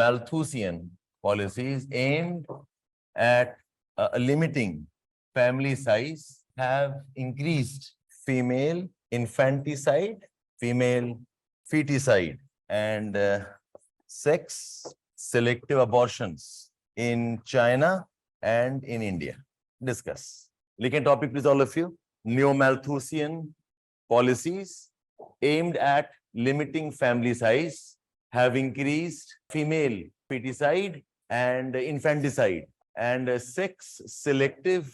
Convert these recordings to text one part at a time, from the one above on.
Malthusian policies aimed at limiting family size have increased female infanticide, female feticide, and sex-selective abortions in China and in India. Discuss. Listen topic, please, all of you. Neo-Malthusian policies aimed at limiting family size have increased female feticide and infanticide and sex-selective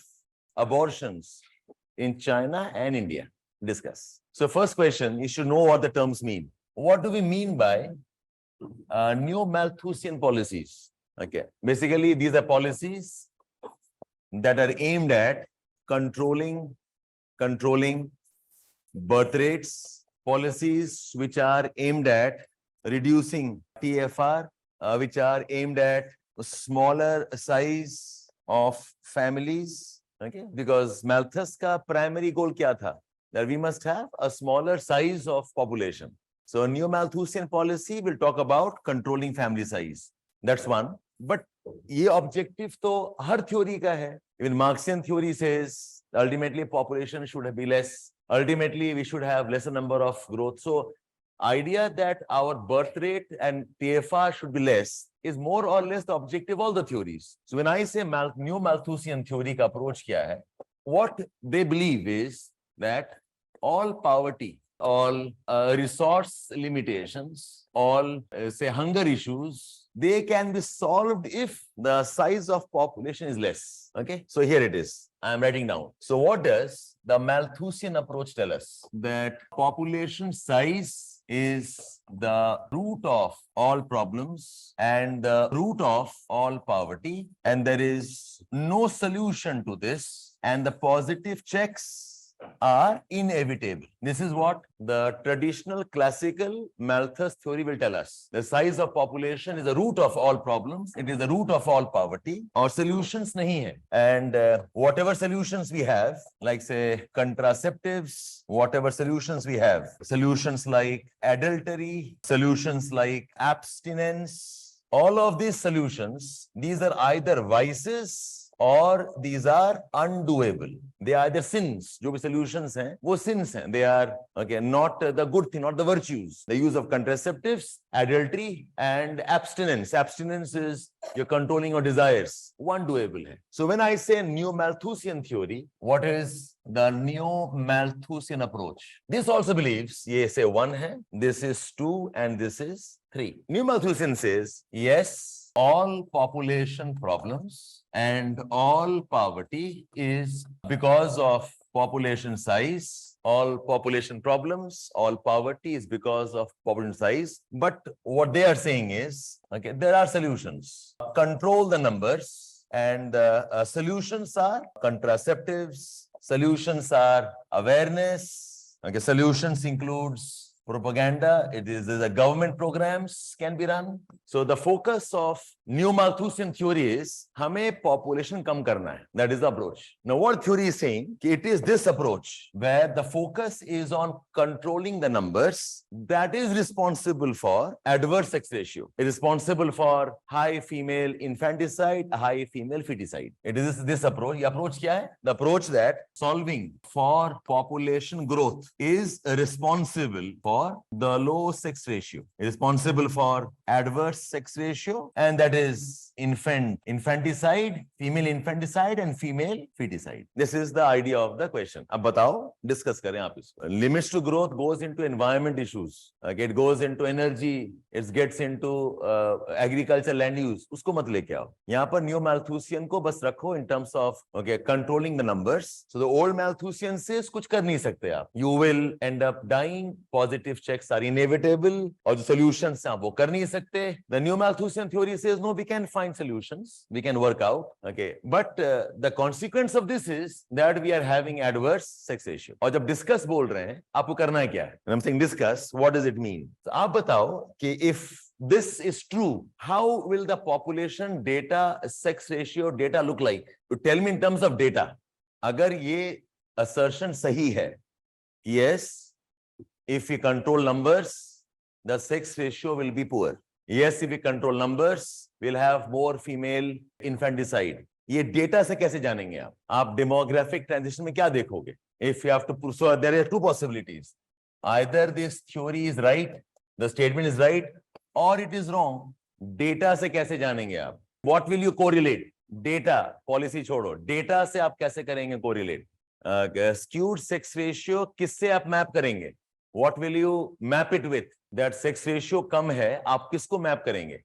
abortions in China and India. Discuss. So first question, you should know what the terms mean. What do we mean by neo-Malthusian policies? Okay, basically these are policies that are aimed at controlling birth rates, policies which are aimed at reducing TFR, which are aimed at smaller size of families. Okay, because Malthus ka primary goal kya tha? That we must have a smaller size of population. So neo-Malthusian policy will talk about controlling family size. That's one. But ये objective तो हर theory का है. Even Marxian theory says ultimately population should be less. Ultimately we should have lesser number of growth. So idea that our birth rate and TFR should be less is more or less the objective of all the theories. So when I say neo-Malthusian theory का approach क्या है, what they believe is that all poverty, all resource limitations, all say hunger issues, they can be solved if the size of population is less. Okay, so here it is. I am writing down. So what does the Malthusian approach tell us? That population size is the root of all problems and the root of all poverty, and there is no solution to this, and the positive checks are inevitable. This is what the traditional classical Malthus theory will tell us. The size of population is the root of all problems. It is the root of all poverty. Or solutions nahi hai. And whatever solutions we have, like say contraceptives, whatever solutions we have, solutions like adultery, solutions like abstinence, all of these solutions, these are either vices or these are undoable. They are either sins. जो भी solutions हैं, वो sins हैं. They are okay, not the good thing, not the virtues. The use of contraceptives, adultery, and abstinence. Abstinence is you're controlling your desires. Undoable hai. So when I say neo-Malthusian theory, what is the neo-Malthusian approach? This also believes, ye say 1 hai, this is 2, and this is 3. Neo-Malthusian says, yes, all population problems and all poverty is because of population size. All population problems, all poverty is because of population size. But what they are saying is, okay, there are solutions. Control the numbers, and the solutions are contraceptives, solutions are awareness. Okay, solutions includes propaganda. It is the government programs can be run. So the focus of neo-Malthusian theory is हमें population कम करना है. That is the approach. Now what theory is saying? It is this approach where the focus is on controlling the numbers that is responsible for adverse sex ratio. It is responsible for high female infanticide, high female feticide. It is this approach. ये approach क्या है? The approach that solving for population growth is responsible for the low sex ratio, responsible for adverse sex ratio, and that is infanticide, female infanticide, and female feticide. This is the idea of the question. अब बताओ, discuss करें आप इसको. Limits to growth goes into environment issues. Okay, it goes into energy. It gets into agriculture, land use. उसको मत लेके आओ. यहाँ पर neo-Malthusian को बस रखो in terms of okay controlling the numbers. So the old Malthusian says कुछ कर नहीं सकते आप. You will end up dying. Positive checks are inevitable. और जो solutions हैं वो कर नहीं सकते. The neo-Malthusian theory says no, we can find solutions. We can work out. Okay, but the consequence of this is that we are having adverse sex ratio. और जब discuss बोल रहे हैं, आपको करना है क्या है? I'm saying discuss. What does it mean? So आप बताओ कि if this is true, how will the population data, sex ratio data look like? To tell me in terms of data. अगर ये assertion सही है, yes, if we control numbers, the sex ratio will be poor. Yes, if we control numbers, we'll have more female infanticide. ये data से कैसे जानेंगे आप demographic transition में क्या देखोगे? If you have to prove, so there are two possibilities. Either this theory is right, the statement is right, or it is wrong. Data से कैसे जानेंगे आप? What will you correlate? Data policy छोड़ो, data से आप कैसे करेंगे correlate? Skewed sex ratio किससे आप मैप करेंगे? What will you map it with? That sex ratio कम है, आप किसको मैप करेंगे?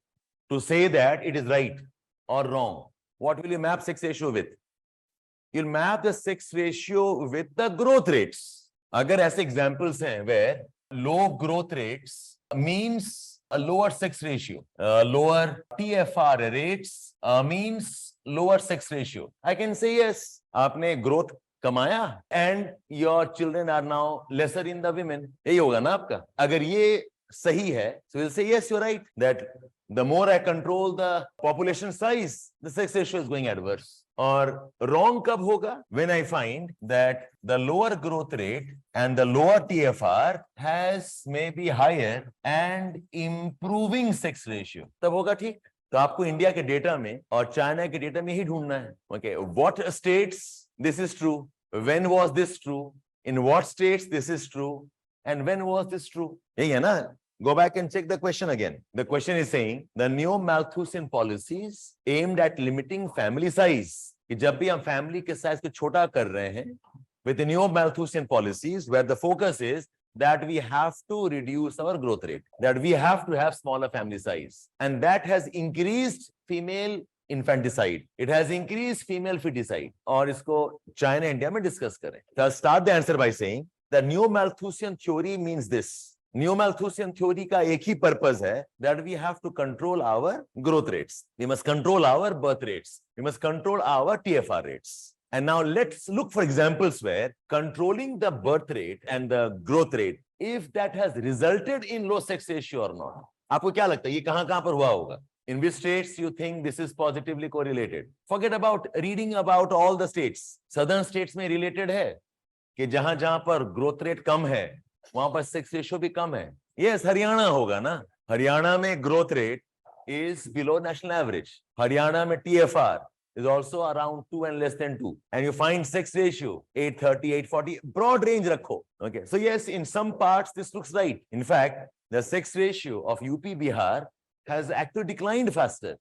To say that it is right or wrong, what will you map sex ratio with? You'll map the sex ratio with the growth rates. अगर ऐसे examples हैं where low growth rates means a lower sex ratio, lower TFR rates means lower sex ratio. I can say yes, आपने growth कमाया and your children are now lesser in the women. यही होगा ना आपका? अगर ये सही है, so we'll say yes, you're right, that the more I control the population size, the sex ratio is going adverse. और wrong कब होगा? When I find that the lower growth rate and the lower TFR has maybe higher and improving sex ratio. तब होगा ठीक? तो आपको India के data में और चाइना के डेटा में ही ढूंढना है. Okay, what states this is true? When was this true? In what states this is true? And when was this true? यही है ना? Go back and check the question again. The question is saying the new Malthusian policies aimed at limiting family size. कि जब भी हम family के size को छोटा कर रहे हैं, with the new Malthusian policies, where the focus is that we have to reduce our growth rate, that we have to have smaller family size, and that has increased female infanticide. It has increased female feticide. और इसको China, India में discuss करें. So I'll start the answer by saying the new Malthusian theory means this. New Malthusian theory का एक ही purpose है that we have to control our growth rates. We must control our birth rates. We must control our TFR rates. And now let's look for examples where controlling the birth rate and the growth rate, if that has resulted in low sex ratio or not. आपको क्या लगता है ये कहाँ पर हुआ होगा? In which states you think this is positively correlated? Forget about reading about all the states. Southern states में related है कि जहां पर growth rate कम है वहां पर सेक्स रेशियो भी कम है. यस, हरियाणा होगा ना. हरियाणा में growth rate is below national average. Haryana में TFR is also around 2 and less than 2, and you find sex ratio 830, 840, broad range rakho. Okay, so yes, in some parts this looks right. In fact, the sex ratio of UP Bihar has actually declined faster,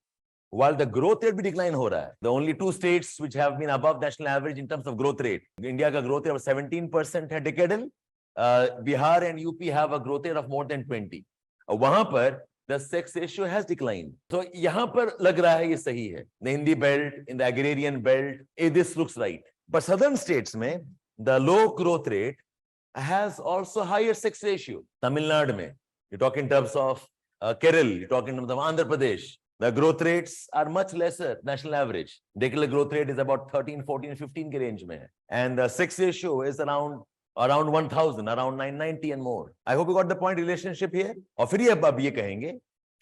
while the growth rate bhi decline ho raha hai. The only two states which have been above national average in terms of growth rate, India ka growth rate of 17% है decadal. Bihar and UP have a growth rate of more than 20. वहां पर the sex ratio has declined. So यहाँ पर लग रहा है ये सही है. The Hindi belt, in the agrarian belt, this looks right. But southern states में the low growth rate has also higher sex ratio. Tamil Nadu में, you talk in terms of Kerala, you talk in terms of Andhra Pradesh, the growth rates are much lesser national average. Decadal growth rate is about 13, 14, 15 के range में है. And the sex ratio is around 1000, around 990 and more. I hope you got the point relationship here. और फिर अब ये कहेंगे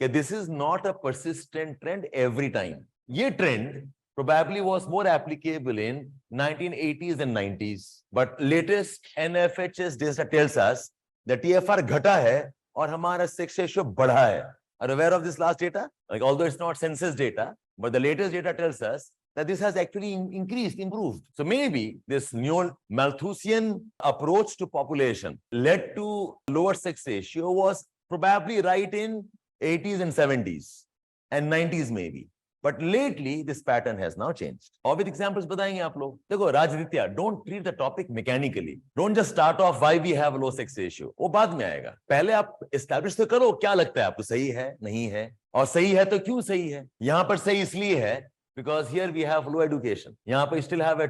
कि this is not a persistent trend every time. ये trend probably was more applicable in 1980s and 90s, but latest NFHS data tells us that TFR घटा है और हमारा sex ratio बढ़ा है. Are you aware of this last data? Like, although it's not census data, but the latest data tells us that this has actually increased, improved. So maybe this new Malthusian approach to population led to lower sex ratio was probably right in 80s and 70s and 90s maybe. But lately this pattern has now changed. और with examples बताएंगे आप लोग. देखो राजनीतिया, don't treat the topic mechanically. Don't just start off why we have low sex ratio. वो बाद में आएगा. पहले आप establish तो करो क्या लगता है आपको सही है, नहीं है, और सही है तो क्यों सही है. यहाँ पर सही इसलिए है because here we have low education. यहाँ पर still have a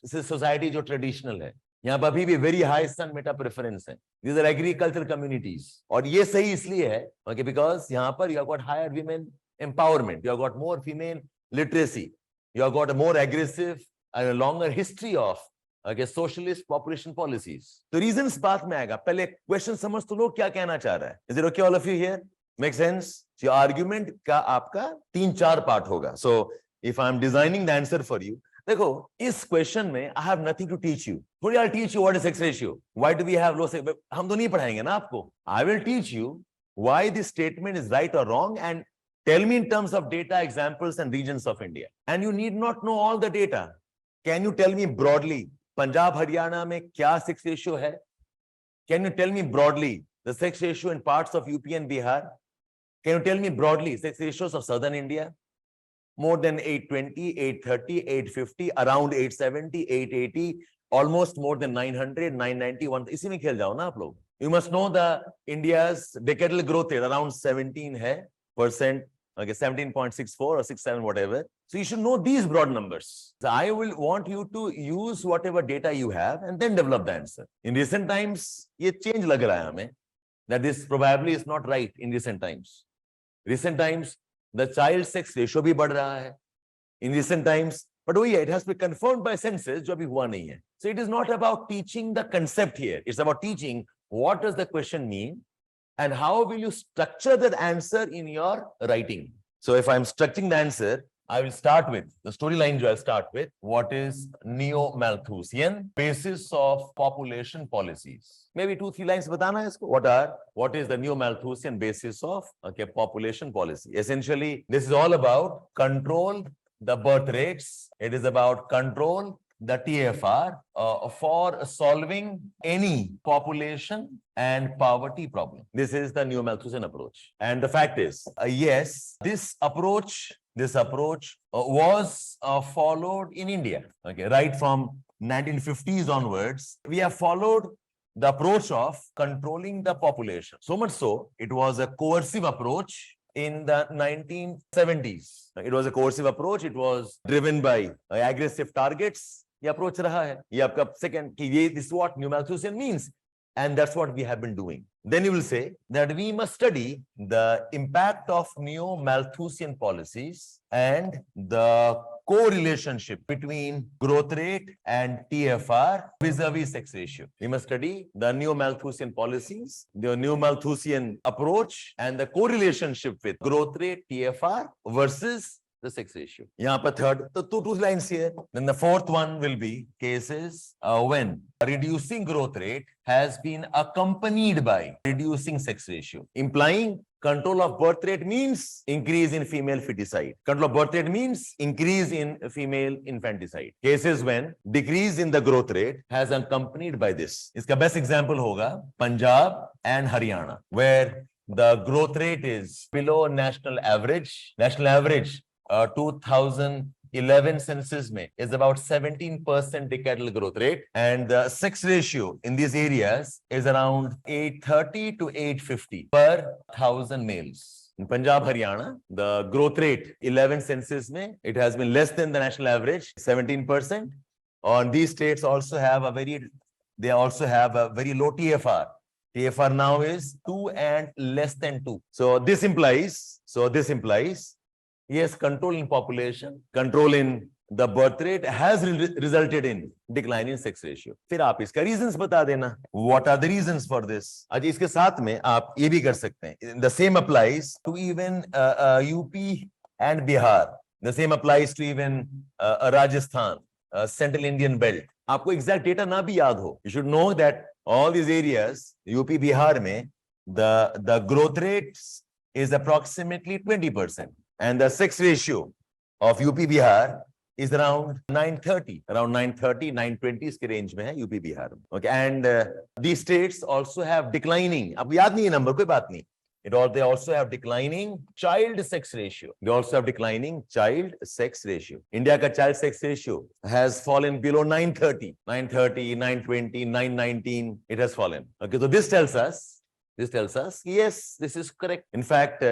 society जो traditional है. यहाँ पर अभी भी very high son meta preference है. These are agricultural communities. और ये सही इसलिए है, okay, because यहाँ पर you have got higher women empowerment. You have got more female literacy. You have got a more aggressive and a longer history of socialist population policies. The reasons बात में आएगा. पहले question समझ तो लो क्या कहना चाह रहा है. Is it okay all of you here? Make sense? So argument का आपका 3-4 part होगा. So if I am designing the answer for you, देखो इस क्वेश्चन में I have nothing to teach you. थोड़ी I'll teach you what is sex ratio. Why do we have low sex? हम तो नहीं पढ़ाएंगे ना आपको. I will teach you why this statement is right or wrong, and tell me in terms of data, examples, and regions of India. And you need not know all the data. Can you tell me broadly, Punjab, Haryana में क्या sex ratio है? Can you tell me broadly the sex ratio in parts of UP and Bihar? Can you tell me broadly sex ratios of southern India? More than 820, 830, 850, around 870, 880, almost more than 900, 991. इसी में खेल जाओ ना आप लोग. You must know the India's decadal growth rate around 17%, okay, 17.64 or 67, whatever. So you should know these broad numbers. So I will want you to use whatever data you have and then develop the answer. In recent times, ये change लग रहा है हमें, that this probably is not right in recent times. Recent times, the child sex ratio भी बढ़ रहा है. In recent times, but oh yeah, it has been confirmed by census, जो अभी हुआ नहीं है. So it is not about teaching the concept here. It's about teaching what does the question mean and how will you structure that answer in your writing. So if I'm structuring the answer, I will start with the storyline. I'll start with what is neo-Malthusian basis of population policies. Maybe 2-3 lines बताना है इसको. What is the neo-Malthusian basis of population policy? Essentially, this is all about control the birth rates. It is about control the TFR for solving any population and poverty problem. This is the neo-Malthusian approach. And the fact is, yes, this approach was followed in India. Okay, right from 1950s onwards, we have followed the approach of controlling the population. So much so, it was a coercive approach in the 1970s. It was a coercive approach. It was driven by aggressive targets. ये approach रहा है. ये आपका second कि this is what neo-Malthusian means, and that's what we have been doing. Then you will say that we must study the impact of neo-Malthusian policies and the co-relationship between growth rate and TFR vis-a-vis sex ratio. We must study the neo-Malthusian policies, the neo-Malthusian approach, and the co-relationship with growth rate, TFR versus the sex ratio. यहाँ पर third, so two lines here. Then the fourth one will be cases when reducing growth rate has been accompanied by reducing sex ratio, implying control of birth rate means increase in female feticide. Control of birth rate means increase in female infanticide. Cases when decrease in the growth rate has accompanied by this. इसका best example होगा Punjab and Haryana, where the growth rate is below national average. National average 2011 census में is about 17% decadal growth rate, and the sex ratio in these areas is around 830 to 850 per 1,000 males. In Punjab, Haryana, the growth rate 11 census में it has been less than the national average, 17%. On these states also have a very low TFR. TFR now is 2 and less than 2. So this implies yes, control in population, control in the birth rate has resulted in decline in sex ratio. फिर आप इसका reasons बता देना. What are the reasons for this? आज इसके साथ में आप ये भी कर सकते हैं. The same applies to even UP and Bihar. The same applies to even Rajasthan, Central Indian Belt. आपको exact data ना भी याद हो. You should know that all these areas, UP, Bihar में, the growth rate is approximately 20%. And the sex ratio of UP Bihar is around 930, 920 इसके range में है UP Bihar. Okay, and these states also have declining. अब याद नहीं है number, कोई बात नहीं. They also have declining child sex ratio. They also have declining child sex ratio. India का child sex ratio has fallen below 930, 920, 919. It has fallen. Okay, so this tells us, yes, this is correct. In fact,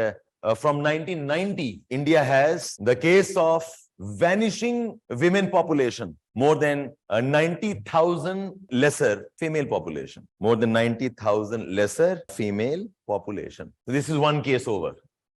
from 1990, India has the case of vanishing women population, more than 90,000 lesser female population, more than 90,000 lesser female population. So this is one case over.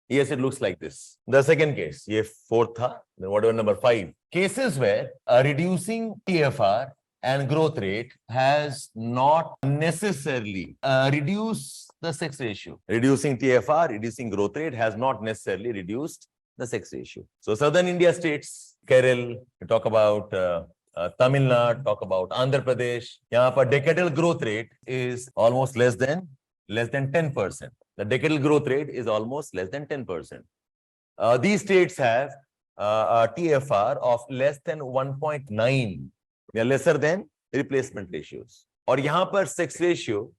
Yes, it looks like this. The second case, ये fourth था, then whatever number 5. Cases where reducing TFR and growth rate has not necessarily reduced the sex ratio. Reducing TFR, reducing growth rate has not necessarily reduced the sex ratio. So southern India states, Kerala, we talk about Tamil Nadu, talk about Andhra Pradesh. यहाँ पर decadal growth rate is almost less than 10%. The decadal growth rate is almost less than 10%. These states have a TFR of less than 1.9. They are lesser than replacement ratios. और यहाँ पर sex ratio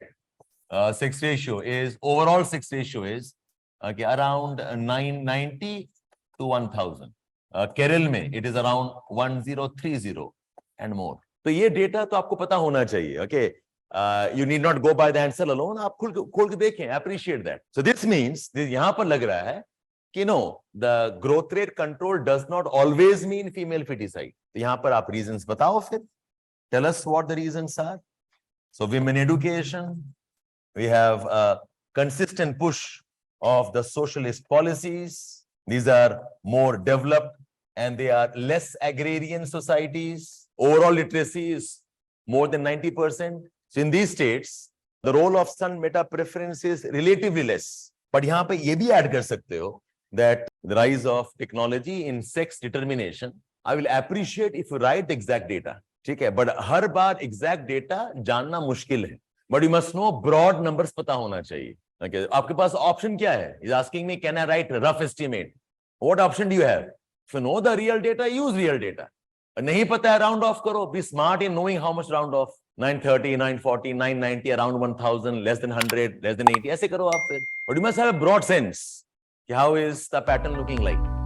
is overall sex ratio is around 990 to 1000. Kerala में it is around 1030 and more. तो ये data तो आपको पता होना चाहिए. Okay, you need not go by the answer alone. आप खोल के देखें. Appreciate that. So this means यहाँ पर लग रहा है कि no, the growth rate control does not always mean female feticide. तो यहाँ पर आप reasons बताओ फिर. Tell us what the reasons are. So women education, we have a consistent push of the socialist policies. These are more developed and they are less agrarian societies. Overall literacy is more than 90%. So in these states, the role of son meta preference is relatively less. But यहाँ पे ये भी add कर सकते हो that the rise of technology in sex determination, I will appreciate if you write the exact data. ठीक है, but her bar exact data जानना मुश्किल है. But you must know broad numbers पता होना चाहिए. Okay, आपके पास option क्या है? He's asking me, can I write rough estimate? What option do you have? If you know the real data, use real data. नहीं पता है, round off करो. Be smart in knowing how much round off. 930, 940, 990, around 1000, less than 100, less than 80. ऐसे करो आप फिर. But you must have a broad sense. How is the pattern looking like?